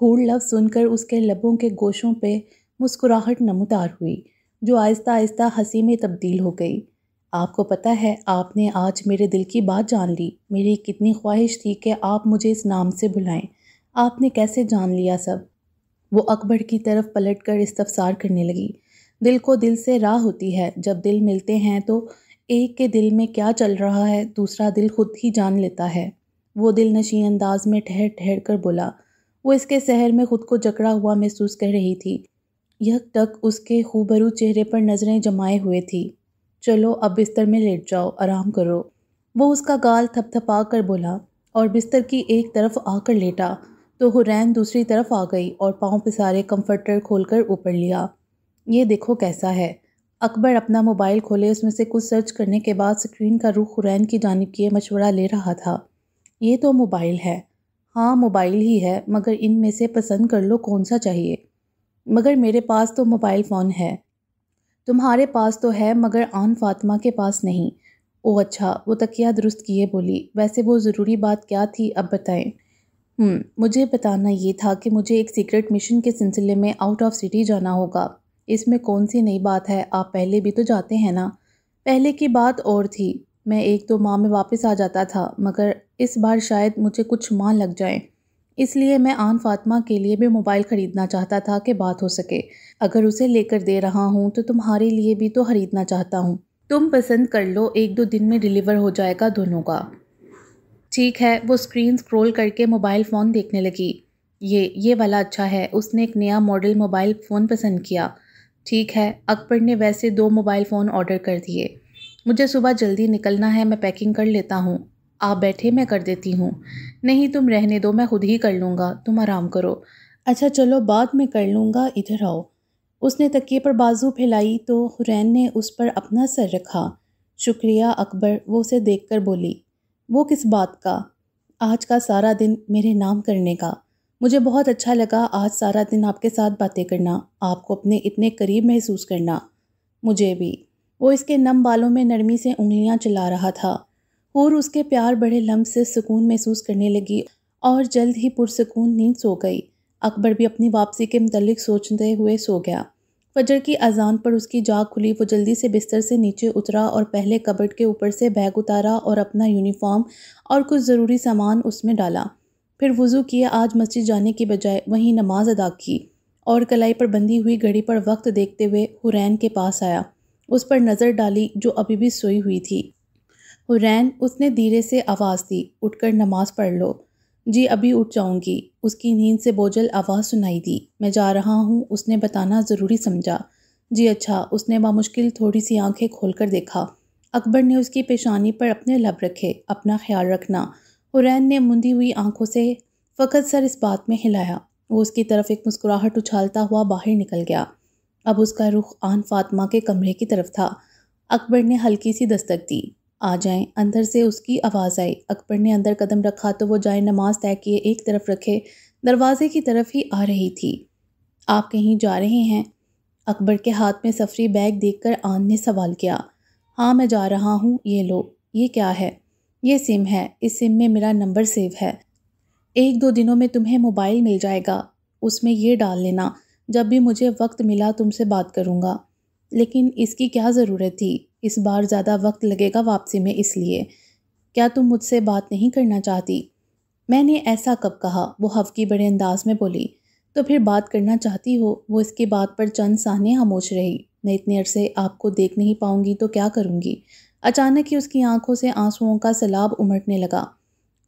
حور لفظ سن کر اس کے لبوں کے گوشوں پہ مسکراہٹ نمودار ہوئی، جو آہستہ آہستہ ہنسی میں تبدیل ہو گئی۔ آپ کو پتہ ہے، آپ نے آج میرے دل کی بات جان لی۔ میری کتنی خواہش تھی کہ آپ مجھے اس نام سے بلائیں، آپ نے کیسے جان لیا سب؟ وہ اکبر کی طرف پلٹ کر استفسار کرنے لگی۔ دل کو دل سے راہ ہوتی ہے، جب دل ملتے ہیں تو ایک کے دل میں کیا چل رہا ہے دوسرا دل خود ہی جان لیتا ہے۔ وہ دل نشیں انداز میں ٹھہر ٹھہر کر بولا۔ وہ اس کے سحر میں خود کو جکڑا ہوا محسوس کر رہی تھی۔ یک ٹک اس کے خوبرو چہرے پر نظریں جمائے ہوئے تھی۔ چلو اب بستر میں لیٹ جاؤ، آرام کرو۔ وہ اس کا گال تھپ تھپا کر بولا اور بستر کی ایک طرف آ کر لیٹا تو حورین دوسری طرف آ گئی اور پاؤں پسارے کمفرٹر کھول کر اوپر لیا۔ یہ دیکھو کیسا ہے۔ اکبر اپنا موبائل کھولے اس میں سے کچھ سرچ کرنے کے بعد اسکرین کا رخ حورین کی جانب کیے مشورہ لے رہا تھا۔ یہ تو موبائل ہے۔ ہاں موبائل ہی ہے، مگر ان میں سے پسند کر لو کون سا چاہیے۔ مگر میرے پاس تو موبائل فون ہے۔ تمہارے پاس تو ہے مگر آن فاطمہ کے پاس نہیں۔ او اچھا، وہ تکیہ درست کیے بولی۔ ویسے وہ ضروری بات کیا تھی اب بتائیں۔ مجھے بتانا یہ تھا کہ مجھے ایک سیکرٹ مشن کے سلسلے میں آؤٹ آف سٹی جانا ہوگا۔ اس میں کون سی نئی بات ہے، آپ پہلے بھی تو جاتے ہیں نا۔ پہلے کی بات اور تھی، میں 1-2 ماہ میں واپس آ جاتا تھا، مگر اس بار شاید مجھے کچھ ماہ لگ جائیں۔ اس لیے میں آن فاطمہ کے لیے بھی موبائل خریدنا چاہتا تھا کہ بات ہو سکے۔ اگر اسے لے کر دے رہا ہوں تو تمہارے لیے بھی تو خریدنا چاہتا ہوں۔ تم پسند کر لو، 1-2 دن میں ڈیلیور ہو جائے گا دونوں کا۔ ٹھیک ہے۔ وہ اسکرین سکرول کر کے موبائل فون دیکھنے لگی۔ یہ والا اچھا ہے۔ اس نے ایک نیا ماڈل موبائل فون پسند کیا۔ ٹھیک ہے۔ اکبر نے ویسے 2 موبائل فون آرڈر کر دیے۔ مجھے صبح جلدی نکلنا ہے، میں پیکنگ کر لیتا ہوں۔ آپ بیٹھے، میں کر دیتی ہوں۔ نہیں تم رہنے دو، میں خود ہی کر لوں گا، تم آرام کرو۔ اچھا چلو بعد میں کر لوں گا، ادھر آؤ۔ اس نے تکیے پر بازو پھیلائی تو حورین نے اس پر اپنا سر رکھا۔ شکریہ اکبر، وہ اسے دیکھ کر بولی۔ وہ کس بات کا؟ آج کا سارا دن میرے نام کرنے کا۔ مجھے بہت اچھا لگا آج سارا دن آپ کے ساتھ باتیں کرنا، آپ کو اپنے اتنے قریب محسوس کرنا۔ مجھے بھی۔ وہ اس کے نم بالوں میں نرمی سے انگلیاں چلا رہا تھا۔ حور اس کے پیار بڑے لمس سے سکون محسوس کرنے لگی اور جلد ہی پرسکون نیند سو گئی۔ اکبر بھی اپنی واپسی کے متعلق سوچتے ہوئے سو گیا۔ فجر کی اذان پر اس کی جاگ کھلی۔ وہ جلدی سے بستر سے نیچے اترا اور پہلے کبرڈ کے اوپر سے بیگ اتارا اور اپنا یونیفارم اور کچھ ضروری سامان اس میں ڈالا۔ پھر وضو کیا، آج مسجد جانے کی بجائے وہیں نماز ادا کی اور کلائی پر بندھی ہوئی گھڑی پر وقت دیکھتے ہوئے حورین کے پاس آیا۔ اس پر نظر ڈالی جو ابھی بھی سوئی ہوئی تھی۔ حورین، اس نے دھیرے سے آواز دی، اٹھ کر نماز پڑھ لو۔ جی ابھی اٹھ جاؤں گی۔ اس کی نیند سے بوجھل آواز سنائی دی۔ میں جا رہا ہوں، اس نے بتانا ضروری سمجھا۔ جی اچھا۔ اس نے بامشکل تھوڑی سی آنکھیں کھول کر دیکھا۔ اکبر نے اس کی پیشانی پر اپنے لب رکھے۔ اپنا خیال رکھنا۔ حورین نے مندی ہوئی آنکھوں سے فقط سر اس بات میں ہلایا۔ وہ اس کی طرف ایک مسکراہٹ اچھالتا ہوا باہر نکل گیا۔ اب اس کا رخ آن فاطمہ کے کمرے کی طرف تھا۔ اکبر نے ہلکی سی دستک دی۔ آ جائیں۔ اندر سے اس کی آواز آئی۔ اکبر نے اندر قدم رکھا تو وہ جائے نماز طے کیے ایک طرف رکھے دروازے کی طرف ہی آ رہی تھی۔ آپ کہیں جا رہے ہیں؟ اکبر کے ہاتھ میں سفری بیگ دیکھ کر آن نے سوال کیا۔ ہاں میں جا رہا ہوں، یہ لو۔ یہ کیا ہے؟ یہ سم ہے، اس سم میں میرا نمبر سیو ہے۔ 1-2 دنوں میں تمہیں موبائل مل جائے گا، اس میں یہ ڈال لینا، جب بھی مجھے وقت ملا تم سے بات کروں گا۔ لیکن اس کی کیا ضرورت تھی؟ اس بار زیادہ وقت لگے گا واپسی میں، اس لیے۔ کیا تم مجھ سے بات نہیں کرنا چاہتی؟ میں نے ایسا کب کہا؟ وہ خفگی بڑے انداز میں بولی۔ تو پھر بات کرنا چاہتی ہو؟ وہ اس کی بات پر چند ثانیے خاموش رہی۔ میں اتنے عرصے آپ کو دیکھ نہیں پاؤں گی تو کیا کروں گی؟ اچانک ہی اس کی آنکھوں سے آنسوؤں کا سیلاب امٹنے لگا۔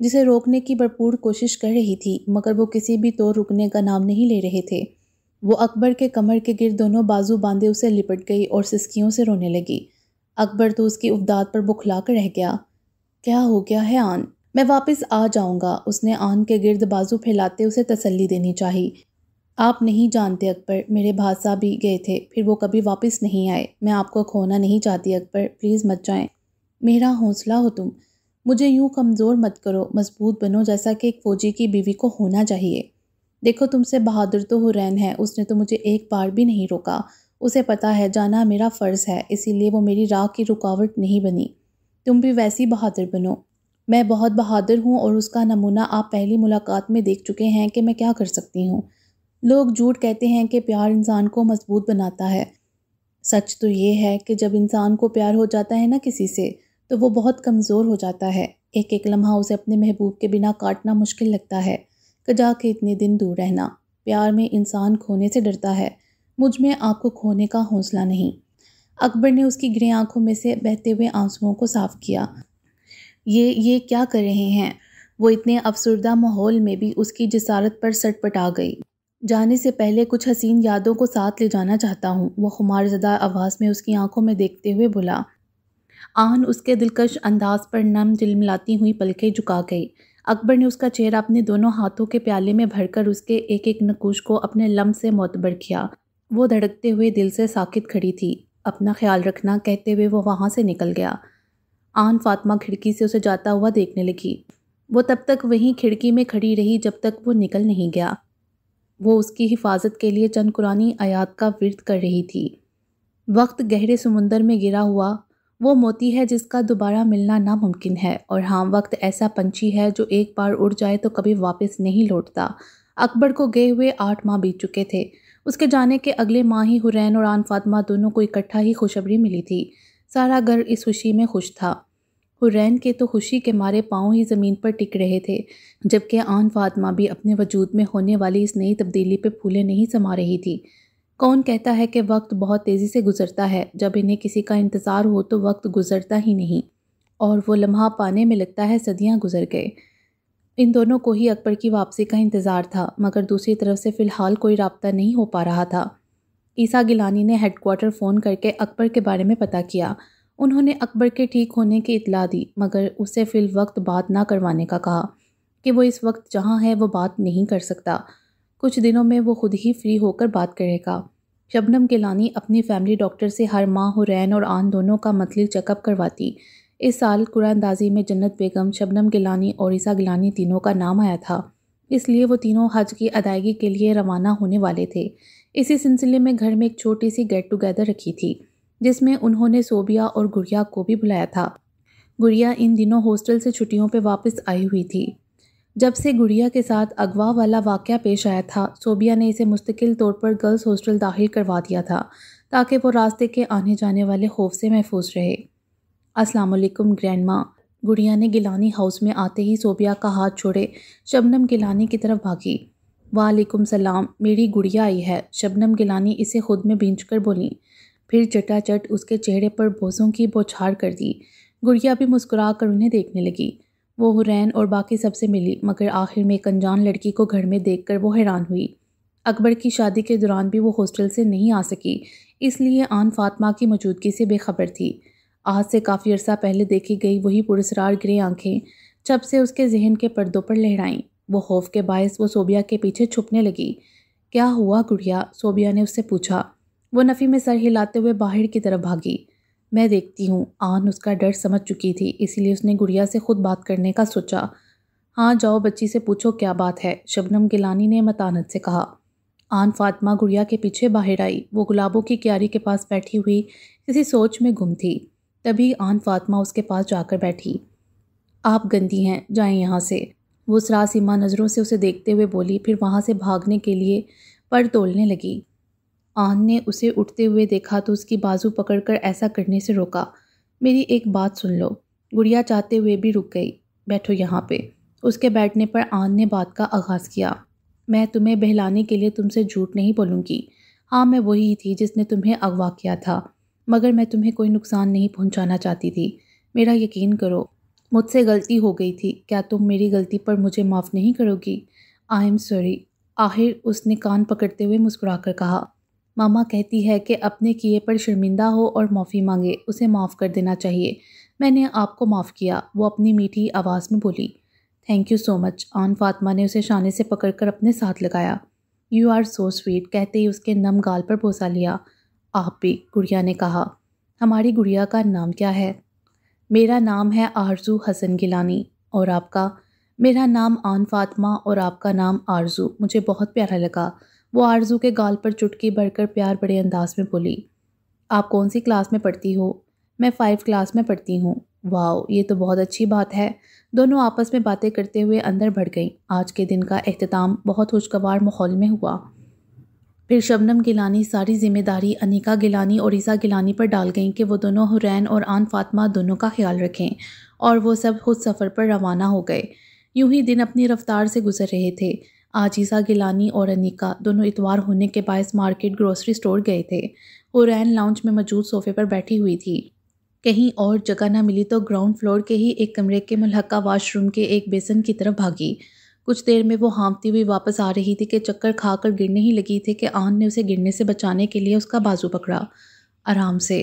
جسے روکنے کی بھرپور کوشش کر رہی تھی، مگر وہ کسی بھی طور رکنے کا نام نہیں لے رہے تھے۔ وہ اکبر کے کمر کے گرد دونوں بازو باندھے اسے لپٹ گئی اور سسکیوں سے رونے لگی۔ اکبر تو اس کی افداد پر بکھلا کر رہ گیا۔ کیا ہو گیا ہے آن؟ میں واپس آ جاؤں گا، اس نے آن کے گرد بازو پھیلاتے اسے تسلی دینی چاہی۔ آپ نہیں جانتے اکبر، میرے بھاسا بھی گئے تھے، پھر وہ کبھی واپس نہیں آئے۔ میں آپ کو کھونا نہیں چاہتی اکبر، پلیز مت جائیں۔ میرا حوصلہ ہو تم، مجھے یوں کمزور مت کرو، مضبوط بنو جیسا کہ ایک فوجی کی بیوی کو ہونا چاہیے۔ دیکھو تم سے بہادر تو حرین ہے، اس نے تو مجھے ایک بار بھی نہیں روکا۔ اسے پتا ہے جانا میرا فرض ہے، اسی لیے وہ میری راہ کی رکاوٹ نہیں بنی۔ تم بھی ویسی بہادر بنو۔ میں بہت بہادر ہوں اور اس کا نمونہ آپ پہلی ملاقات میں دیکھ چکے ہیں کہ میں کیا کر سکتی ہوں۔ لوگ جھوٹ کہتے ہیں کہ پیار انسان کو مضبوط بناتا ہے۔ سچ تو یہ ہے کہ جب انسان کو پیار ہو جاتا ہے نا کسی سے، تو وہ بہت کمزور ہو جاتا ہے۔ ایک ایک لمحہ اسے اپنے محبوب کے بنا کاٹنا مشکل لگتا ہے، کجا کے اتنے دن دور رہنا۔ پیار میں انسان کھونے سے ڈرتا ہے، مجھ میں آپ کو کھونے کا حوصلہ نہیں۔ اکبر نے اس کی گرے آنکھوں میں سے بہتے ہوئے آنسوؤں کو صاف کیا۔ یہ کیا کر رہے ہیں؟ وہ اتنے افسردہ ماحول میں بھی اس کی جسارت پر سٹ پٹا گئی۔ جانے سے پہلے کچھ حسین یادوں کو ساتھ لے جانا چاہتا ہوں، وہ خمار زدہ آواز میں اس کی آنکھوں میں دیکھتے ہوئے بولا۔ آن اس کے دلکش انداز پر نم جلملاتی ہوئی پلکیں جھکا گئی۔ اکبر نے اس کا چہرہ اپنے دونوں ہاتھوں کے پیالے میں بھر کر اس کے ایک ایک نقوش کو اپنے لمس سے معتبر کیا۔ وہ دھڑکتے ہوئے دل سے ساکت کھڑی تھی۔ اپنا خیال رکھنا کہتے ہوئے وہ وہاں سے نکل گیا۔ آن فاطمہ کھڑکی سے اسے جاتا ہوا دیکھنے لگی۔ وہ تب تک وہیں کھڑکی میں کھڑی رہی جب تک وہ نکل نہیں گیا۔ وہ اس کی حفاظت کے لیے چند قرآنی آیات کا ورد کر رہی تھی۔ وقت گہرے سمندر میں گرا ہوا وہ موتی ہے جس کا دوبارہ ملنا ناممکن ہے، اور ہاں وقت ایسا پنچھی ہے جو ایک بار اڑ جائے تو کبھی واپس نہیں لوٹتا۔ اکبر کو گئے ہوئے 8 ماہ بیت چکے تھے۔ اس کے جانے کے اگلے ماہ ہی حرین اور آن فاطمہ دونوں کو اکٹھا ہی خوشخبری ملی تھی۔ سارا گھر اس خوشی میں خوش تھا۔ حرین کے تو خوشی کے مارے پاؤں ہی زمین پر ٹک رہے تھے، جبکہ آن فاطمہ بھی اپنے وجود میں ہونے والی اس نئی تبدیلی پہ پھولے نہیں سما رہی تھی۔ کون کہتا ہے کہ وقت بہت تیزی سے گزرتا ہے؟ جب انہیں کسی کا انتظار ہو تو وقت گزرتا ہی نہیں، اور وہ لمحہ پانے میں لگتا ہے صدیاں گزر گئے۔ ان دونوں کو ہی اکبر کی واپسی کا انتظار تھا، مگر دوسری طرف سے فی الحال کوئی رابطہ نہیں ہو پا رہا تھا۔ عیسیٰ گیلانی نے ہیڈ کوارٹر فون کر کے اکبر کے بارے میں پتہ کیا۔ انہوں نے اکبر کے ٹھیک ہونے کی اطلاع دی، مگر اسے فی الوقت بات نہ کروانے کا کہا کہ وہ اس وقت جہاں ہے وہ بات نہیں کر سکتا۔ کچھ دنوں میں وہ خود ہی فری ہو کر بات کرے گا۔ شبنم گیلانی اپنی فیملی ڈاکٹر سے ہر ماہ حرین اور آن دونوں کا منتھلی چیک اپ کرواتی۔ اس سال قرعہ اندازی میں جنت بیگم، شبنم گیلانی اور عیسیٰ گیلانی تینوں کا نام آیا تھا، اس لیے وہ تینوں حج کی ادائیگی کے لیے روانہ ہونے والے تھے۔ اسی سلسلے میں گھر میں ایک چھوٹی سی گیٹ ٹوگیدر رکھی تھی، جس میں انہوں نے صوبیہ اور گڑیا کو بھی بلایا تھا۔ گڑیا ان دنوں ہاسٹل سے چھٹیوں پہ واپس آئی ہوئی تھی۔ جب سے گڑیا کے ساتھ اغوا والا واقعہ پیش آیا تھا، صوبیہ نے اسے مستقل طور پر گرلز ہاسٹل داخل کروا دیا تھا تاکہ وہ راستے کے آنے جانے والے خوف سے محفوظ رہے۔ السلام علیکم گرینڈ ماں۔ گڑیا نے گیلانی ہاؤس میں آتے ہی صوبیہ کا ہاتھ چھوڑے شبنم گیلانی کی طرف بھاگی۔ وعلیکم السلام، میری گڑیا آئی ہے، شبنم گیلانی اسے خود میں بھینچ کر بولیں، پھر چٹا چٹ اس کے چہرے پر بوسوں کی بوچھار کر دی۔ گڑیا بھی مسکرا کر انہیں دیکھنے لگی۔ وہ حرین اور باقی سب سے ملی، مگر آخر میں ایک انجان لڑکی کو گھر میں دیکھ کر وہ حیران ہوئی۔ اکبر کی شادی کے دوران بھی وہ ہاسٹل سے نہیں آ سکی، اس لیے آن فاطمہ کی موجودگی سے بے خبر تھی۔ آج سے کافی عرصہ پہلے دیکھی گئی وہی پراسرار گرے آنکھیں جب سے اس کے ذہن کے پردوں پر لہرائیں۔ وہ خوف کے باعث وہ صوبیہ کے پیچھے چھپنے لگی۔ کیا ہوا گڑیا؟ صوبیہ نے اس سے پوچھا۔ وہ نفی میں سر ہلاتے ہوئے باہر کی طرف بھاگی۔ میں دیکھتی ہوں۔ آن اس کا ڈر سمجھ چکی تھی، اس لیے اس نے گڑیا سے خود بات کرنے کا سوچا۔ ہاں جاؤ بچی سے پوچھو کیا بات ہے، شبنم گیلانی نے متانت سے کہا۔ آن فاطمہ گڑیا کے پیچھے باہر آئی۔ وہ گلابوں کی کیاری کے پاس بیٹھی ہوئی کسی سوچ میں گم تھی۔ تبھی آن فاطمہ اس کے پاس جا کر بیٹھی۔ آپ گندی ہیں، جائیں یہاں سے، وہ سراسیمہ نظروں سے اسے دیکھتے ہوئے بولی، پھر وہاں سے بھاگنے کے لیے پر تولنے لگی۔ آن نے اسے اٹھتے ہوئے دیکھا تو اس کی بازو پکڑ کر ایسا کرنے سے روکا۔ میری ایک بات سن لو۔ گڑیا چاہتے ہوئے بھی رک گئی۔ بیٹھو یہاں پہ۔ اس کے بیٹھنے پر آن نے بات کا آغاز کیا۔ میں تمہیں بہلانے کے لیے تم سے جھوٹ نہیں بولوں گی۔ ہاں میں وہی تھی جس نے تمہیں اغوا کیا تھا، مگر میں تمہیں کوئی نقصان نہیں پہنچانا چاہتی تھی، میرا یقین کرو۔ مجھ سے غلطی ہو گئی تھی، کیا تم میری غلطی پر مجھے معاف نہیں کرو گی؟ I am sorry. آخر اس نے کان پکڑتے ہوئے مسکرا کر کہا۔ ماما کہتی ہے کہ اپنے کیے پر شرمندہ ہو اور معافی مانگے، اسے معاف کر دینا چاہیے۔ میں نے آپ کو معاف کیا، وہ اپنی میٹھی آواز میں بولی۔ تھینک یو سو مچ۔ آن فاطمہ نے اسے شانے سے پکڑ کر اپنے ساتھ لگایا۔ یو آر سو سویٹ کہتے ہی اس کے نم گال پر بوسہ لیا۔ آپ بھی، گڑیا نے کہا۔ ہماری گڑیا کا نام کیا ہے؟ میرا نام ہے آرزو حسن گیلانی۔ اور آپ کا؟ میرا نام آن فاطمہ اور آپ کا نام آرزو۔ مجھے بہت پیارا لگا۔ وہ آرزو کے گال پر چٹکی بھر کر پیار بڑے انداز میں بولی۔ آپ کون سی کلاس میں پڑھتی ہو؟ میں 5 کلاس میں پڑھتی ہوں۔ واو، یہ تو بہت اچھی بات ہے۔ دونوں آپس میں باتیں کرتے ہوئے اندر بڑھ گئیں۔ آج کے دن کا اختتام بہت خوشگوار ماحول میں ہوا۔ پھر شبنم گیلانی ساری ذمہ داری انیکا گیلانی اور عیسیٰ گیلانی پر ڈال گئیں کہ وہ دونوں حرین اور آن فاطمہ دونوں کا خیال رکھیں، اور وہ سب خود سفر پر روانہ ہو گئے۔ یوں ہی دن اپنی رفتار سے گزر رہے تھے۔ آج عیسیٰ گیلانی اور انیکا دونوں اتوار ہونے کے باعث مارکیٹ گروسری سٹور گئے تھے۔ حرین لاؤنج میں موجود صوفے پر بیٹھی ہوئی تھی۔ کہیں اور جگہ نہ ملی تو گراؤنڈ فلور کے ہی ایک کمرے کے ملحقہ واش روم کے ایک بیسن کی طرف بھاگی۔ کچھ دیر میں وہ ہانپتی ہوئی واپس آ رہی تھی کہ چکر کھا کر گرنے ہی لگی تھی کہ آن نے اسے گرنے سے بچانے کے لیے اس کا بازو پکڑا۔ آرام سے۔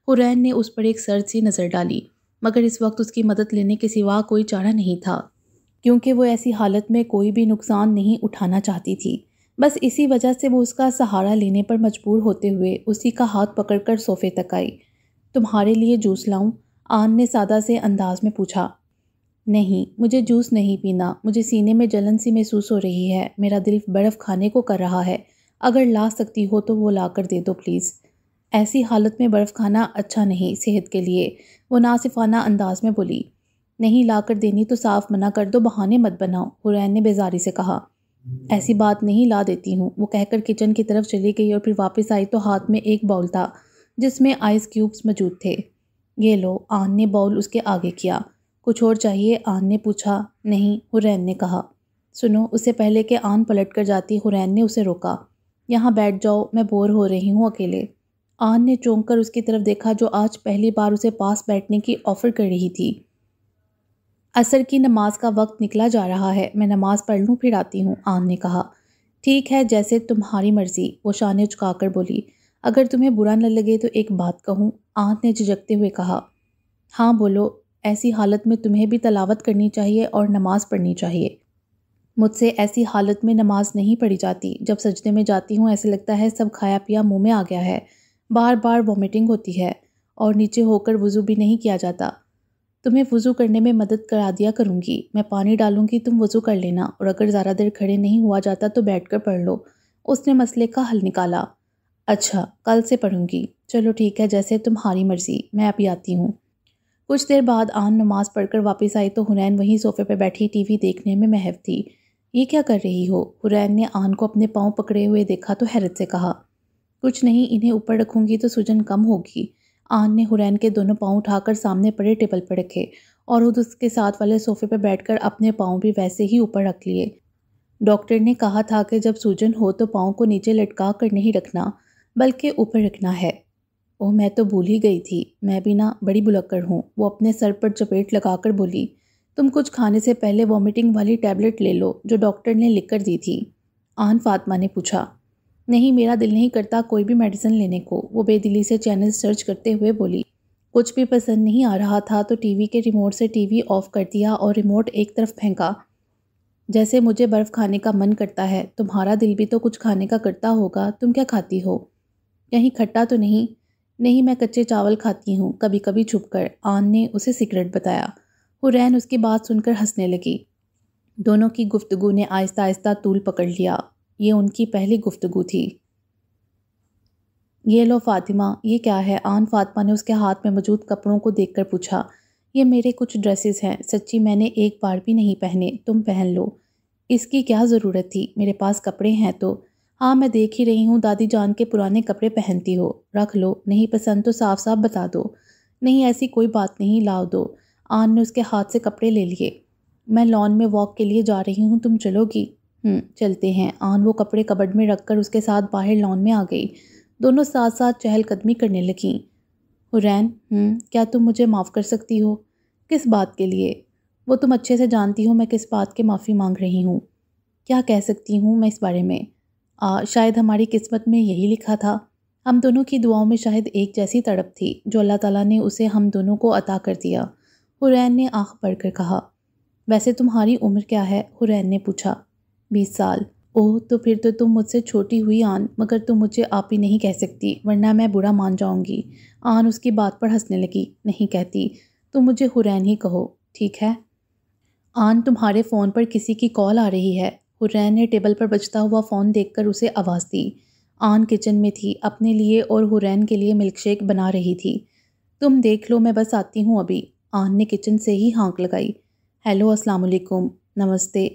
حرین نے اس پر ایک سرد سی نظر ڈالی، مگر اس وقت اس کی مدد لینے کے سوا کوئی چارہ نہیں تھا، کیونکہ وہ ایسی حالت میں کوئی بھی نقصان نہیں اٹھانا چاہتی تھی۔ بس اسی وجہ سے وہ اس کا سہارا لینے پر مجبور ہوتے ہوئے اسی کا ہاتھ پکڑ کر صوفے تک آئی۔ تمہارے لیے جوس لاؤں؟ آن نے سادہ سے انداز میں پوچھا۔ نہیں، مجھے جوس نہیں پینا، مجھے سینے میں جلن سی محسوس ہو رہی ہے، میرا دل برف کھانے کو کر رہا ہے، اگر لا سکتی ہو تو وہ لا کر دے دو پلیز۔ ایسی حالت میں برف کھانا اچھا نہیں صحت کے لیے، وہ ناصفانہ انداز میں بولی۔ نہیں لا کر دینی تو صاف منع کر دو، بہانے مت بناؤ، حرین نے بیزاری سے کہا۔ ایسی بات نہیں، لا دیتی ہوں، وہ کہہ کر کچن کی طرف چلی گئی اور پھر واپس آئی تو ہاتھ میں ایک باؤل تھا جس میں آئس کیوبز موجود تھے۔ یہ لو، آن نے باؤل اس کے آگے کیا۔ کچھ اور چاہیے؟ آن نے پوچھا۔ نہیں، حرین نے کہا۔ سنو، اس سے پہلے کہ آن پلٹ کر جاتی حرین نے اسے روکا۔ یہاں بیٹھ جاؤ، میں بور ہو رہی ہوں اکیلے۔ آن نے چونک کر اس کی طرف دیکھا جو آج پہلی بار اسے پاس بیٹھنے کی آفر کر رہی تھی۔ عصر کی نماز کا وقت نکلا جا رہا ہے، میں نماز پڑھ لوں پھر آتی ہوں، آن نے کہا۔ ٹھیک ہے، جیسے تمہاری مرضی، وہ شانے جھکا کر بولی۔ اگر تمہیں برا نہ لگے تو ایک بات کہوں، آن نے جھجکتے ہوئے کہا۔ ہاں بولو۔ ایسی حالت میں تمہیں بھی تلاوت کرنی چاہیے اور نماز پڑھنی چاہیے۔ مجھ سے ایسی حالت میں نماز نہیں پڑھی جاتی، جب سجدے میں جاتی ہوں ایسے لگتا ہے سب کھایا پیا منہ میں آ گیا ہے، بار بار وومیٹنگ ہوتی ہے، اور نیچے ہو کر وضو بھی نہیں کیا جاتا۔ تمہیں وضو کرنے میں مدد کرا دیا کروں گی، میں پانی ڈالوں گی، تم وضو کر لینا، اور اگر زیادہ دیر کھڑے نہیں ہوا جاتا تو بیٹھ کر پڑھ لو۔ اس نے مسئلے کا حل نکالا۔ اچھا، کل سے پڑھوں گی۔ چلو ٹھیک ہے، جیسے تمہاری مرضی، میں ابھی آتی ہوں۔ کچھ دیر بعد آن نماز پڑھ کر واپس آئی تو حرین وہیں صوفے پہ بیٹھی ٹی وی دیکھنے میں محو تھی۔ یہ کیا کر رہی ہو؟ حرین نے آن کو اپنے پاؤں پکڑے ہوئے دیکھا تو حیرت سے کہا۔ کچھ نہیں، انہیں اوپر رکھوں گی تو سجن کم ہوگی۔ آن نے حرین کے دونوں پاؤں اٹھا کر سامنے پڑے ٹیبل پر رکھے اور خود اس کے ساتھ والے صوفے پہ بیٹھ کر اپنے پاؤں بھی ویسے ہی اوپر رکھ لیے۔ ڈاکٹر نے کہا تھا کہ جب سوجن ہو تو پاؤں کو نیچے لٹکا کر نہیں رکھنا بلکہ اوپر رکھنا ہے۔ اوہ، میں تو بھول ہی گئی تھی، میں بھی نا بڑی بلکڑ ہوں، وہ اپنے سر پر چپیٹ لگا کر بولی۔ تم کچھ کھانے سے پہلے وومیٹنگ والی ٹیبلٹ لے لو جو ڈاکٹر نے لکھ کر دی تھی، آن فاطمہ نے پوچھا۔ نہیں، میرا دل نہیں کرتا کوئی بھی میڈیسن لینے کو، وہ بے دلی سے چینل سرچ کرتے ہوئے بولی۔ کچھ بھی پسند نہیں آ رہا تھا تو ٹی وی کے ریموٹ سے ٹی وی آف کر دیا اور ریموٹ ایک طرف پھینکا۔ جیسے مجھے برف کھانے کا من کرتا ہے، تمہارا دل بھی تو کچھ کھانے کا کرتا ہوگا، تم کیا کھاتی ہو؟ کہیں کھٹا تو نہیں؟ نہیں، میں کچے چاول کھاتی ہوں، کبھی کبھی چھپ کر، آن نے اسے سیکرٹ بتایا۔ حرین اس کی بات سن کر ہنسنے لگی۔ دونوں کی گفتگو نے آہستہ آہستہ طول پکڑ لیا۔ یہ ان کی پہلی گفتگو تھی۔ یہ لو فاطمہ، یہ کیا ہے؟ آن فاطمہ نے اس کے ہاتھ میں موجود کپڑوں کو دیکھ کر پوچھا۔ یہ میرے کچھ ڈریسز ہیں، سچی میں نے ایک بار بھی نہیں پہنے، تم پہن لو۔ اس کی کیا ضرورت تھی؟ میرے پاس کپڑے ہیں تو۔ ہاں، میں دیکھ ہی رہی ہوں دادی جان کے پرانے کپڑے پہنتی ہو، رکھ لو، نہیں پسند تو صاف صاف بتا دو۔ نہیں، ایسی کوئی بات نہیں، لاؤ دو۔ آن نے اس کے ہاتھ سے کپڑے لے لیے۔ میں لان میں واک کے لیے جا رہی ہوں، تم چلو گی؟ چلتے ہیں۔ آن وہ کپڑے کبڈ میں رکھ کر اس کے ساتھ باہر لان میں آ گئی۔ دونوں ساتھ ساتھ چہل قدمی کرنے لگیں۔ حرین، کیا تم مجھے معاف کر سکتی ہو؟ کس بات کے لیے؟ وہ تم اچھے سے جانتی ہو میں کس بات کے معافی مانگ رہی ہوں۔ کیا کہہ سکتی ہوں میں اس بارے میں؟ شاید ہماری قسمت میں یہی لکھا تھا۔ ہم دونوں کی دعاؤں میں شاید ایک جیسی تڑپ تھی جو اللہ تعالیٰ نے اسے ہم دونوں کو عطا کر دیا۔ حرین نے آنکھ بھر کر کہا۔ ویسے تمہاری عمر کیا ہے؟ حرین نے پوچھا۔ 20 سال۔ اوہ تو پھر تو تم مجھ سے چھوٹی ہوئی آن، مگر تم مجھے آپ ہی نہیں کہہ سکتی ورنہ میں برا مان جاؤں گی۔ آن اس کی بات پر ہنسنے لگی۔ نہیں کہتی، تم مجھے حرین ہی کہو، ٹھیک ہے؟ آن تمہارے فون پر کسی کی کال آ رہی ہے۔ حرین نے ٹیبل پر بجتا ہوا فون دیکھ کر اسے آواز دی۔ آن کچن میں تھی، اپنے لیے اور حرین کے لیے ملک شیک بنا رہی تھی۔ تم دیکھ لو، میں بس آتی ہوں ابھی۔ آن نے کچن سے ہی ہانک لگائی۔ ہیلو، السلام علیکم۔ نمستے۔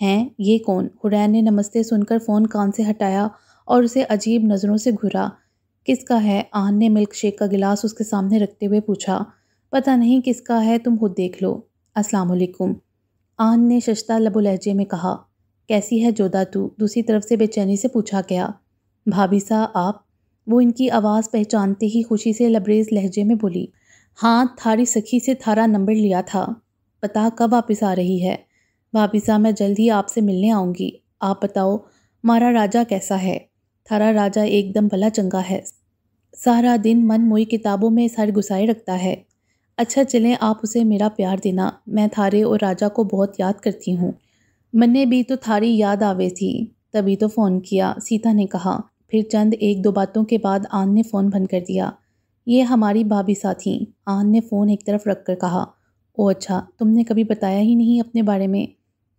ہیں یہ کون؟ حرین نے نمستے سن کر فون کان سے ہٹایا اور اسے عجیب نظروں سے گھورا۔ کس کا ہے؟ آن نے ملک شیک کا گلاس اس کے سامنے رکھتے ہوئے پوچھا۔ پتہ نہیں کس کا ہے، تم خود دیکھ لو۔ السلام علیکم، آن نے ششتہ لب و لہجے میں کہا۔ کیسی ہے جودا تو؟ دوسری طرف سے بے چینی سے پوچھا گیا۔ بھابھی سا آپ؟ وہ ان کی آواز پہچانتے ہی خوشی سے لبریز لہجے میں بولی۔ ہاں، تھاری سکھی سے تھارا نمبر لیا تھا، پتا کب واپس آ رہی ہے؟ بھابھی صاحب میں جلد ہی آپ سے ملنے آؤں گی۔ آپ بتاؤ مارا راجہ کیسا ہے؟ تھارا راجہ ایک دم بھلا چنگا ہے، سارا دن من موئی کتابوں میں سر گھسائے رکھتا ہے۔ اچھا چلیں، آپ اسے میرا پیار دینا، میں تھارے اور راجہ کو بہت یاد کرتی ہوں۔ مننے بھی تو تھاری یاد آوے تھی، تبھی تو فون کیا، سیتا نے کہا۔ پھر چند ایک دو باتوں کے بعد آن نے فون بند کر دیا۔ یہ ہماری بھابھی سا تھیں، آن نے فون ایک طرف رکھ کر کہا۔ او اچھا، تم نے کبھی بتایا ہی نہیں اپنے بارے میں،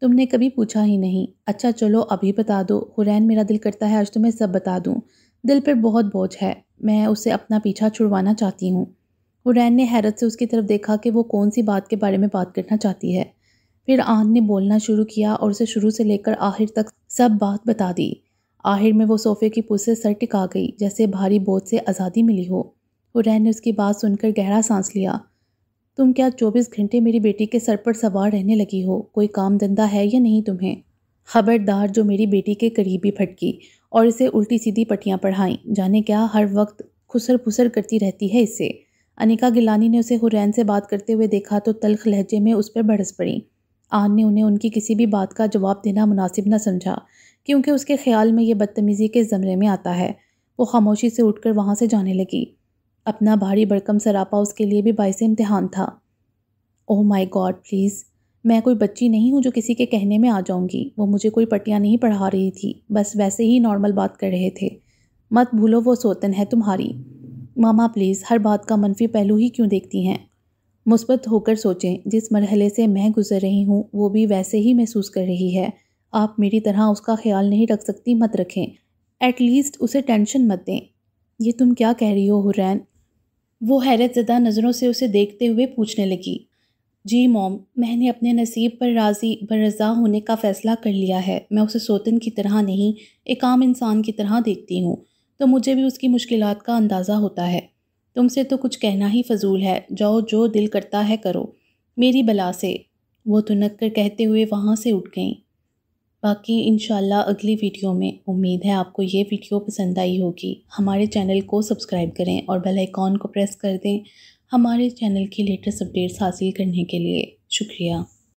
تم نے کبھی پوچھا ہی نہیں۔ اچھا چلو ابھی بتا دو۔ حرین میرا دل کرتا ہے آج تمہیں سب بتا دوں، دل پر بہت بوجھ ہے، میں اسے اپنا پیچھا چھڑوانا چاہتی ہوں۔ حرین نے حیرت سے اس کی طرف دیکھا کہ وہ کون سی بات کے بارے میں بات کرنا چاہتی ہے۔ پھر آن نے بولنا شروع کیا اور اسے شروع سے لے کر آخر تک سب بات بتا دی۔ آخر میں وہ صوفے کی پشت سے سر ٹکا گئی، جیسے بھاری بوجھ سے آزادی ملی ہو۔ حرین نے اس کی بات سن کر گہرا سانس لیا۔ تم کیا 24 گھنٹے میری بیٹی کے سر پر سوار رہنے لگی ہو؟ کوئی کام دھندہ ہے یا نہیں تمہیں؟ خبردار جو میری بیٹی کے قریب ہی پھٹکی اور اسے الٹی سیدھی پٹیاں پڑھائیں، جانے کیا ہر وقت خسر پسر کرتی رہتی ہے اس سے۔ انیکا گیلانی نے اسے حرین سے بات کرتے ہوئے دیکھا تو تلخ لہجے میں اس پر بھڑس پڑی۔ آن نے انہیں ان کی کسی بھی بات کا جواب دینا مناسب نہ سمجھا، کیونکہ اس کے خیال میں یہ بدتمیزی کے زمرے میں آتا ہے۔ وہ خاموشی سے اٹھ کر وہاں سے جانے لگی۔ اپنا بھاری بھرکم سراپا اس کے لیے بھی باعث امتحان تھا۔ اوہ مائی گاڈ پلیز، میں کوئی بچی نہیں ہوں جو کسی کے کہنے میں آ جاؤں گی۔ وہ مجھے کوئی پٹیاں نہیں پڑھا رہی تھی، بس ویسے ہی نارمل بات کر رہے تھے۔ مت بھولو وہ سوتن ہے تمہاری۔ ماما پلیز، ہر بات کا منفی پہلو ہی کیوں دیکھتی ہیں؟ مثبت ہو کر سوچیں، جس مرحلے سے میں گزر رہی ہوں وہ بھی ویسے ہی محسوس کر رہی ہے۔ آپ میری طرح اس کا خیال نہیں رکھ سکتی، مت رکھیں، ایٹ لیسٹ اسے ٹینشن مت دیں۔ یہ تم کیا کہہ رہی ہو حرین؟ وہ حیرت زدہ نظروں سے اسے دیکھتے ہوئے پوچھنے لگی۔ جی موم، میں نے اپنے نصیب پر راضی برضا ہونے کا فیصلہ کر لیا ہے۔ میں اسے سوتن کی طرح نہیں، ایک عام انسان کی طرح دیکھتی ہوں، تو مجھے بھی اس کی مشکلات کا اندازہ ہوتا ہے۔ تم سے تو کچھ کہنا ہی فضول ہے، جاؤ جو دل کرتا ہے کرو، میری بلا سے، وہ تنک کر کہتے ہوئے وہاں سے اٹھ گئیں۔ باقی انشاءاللہ اگلی ویڈیو میں۔ امید ہے آپ کو یہ ویڈیو پسند آئی ہوگی۔ ہمارے چینل کو سبسکرائب کریں اور بیل آئیکن کو پریس کر دیں ہمارے چینل کی لیٹسٹ اپڈیٹس حاصل کرنے کے لیے۔ شکریہ۔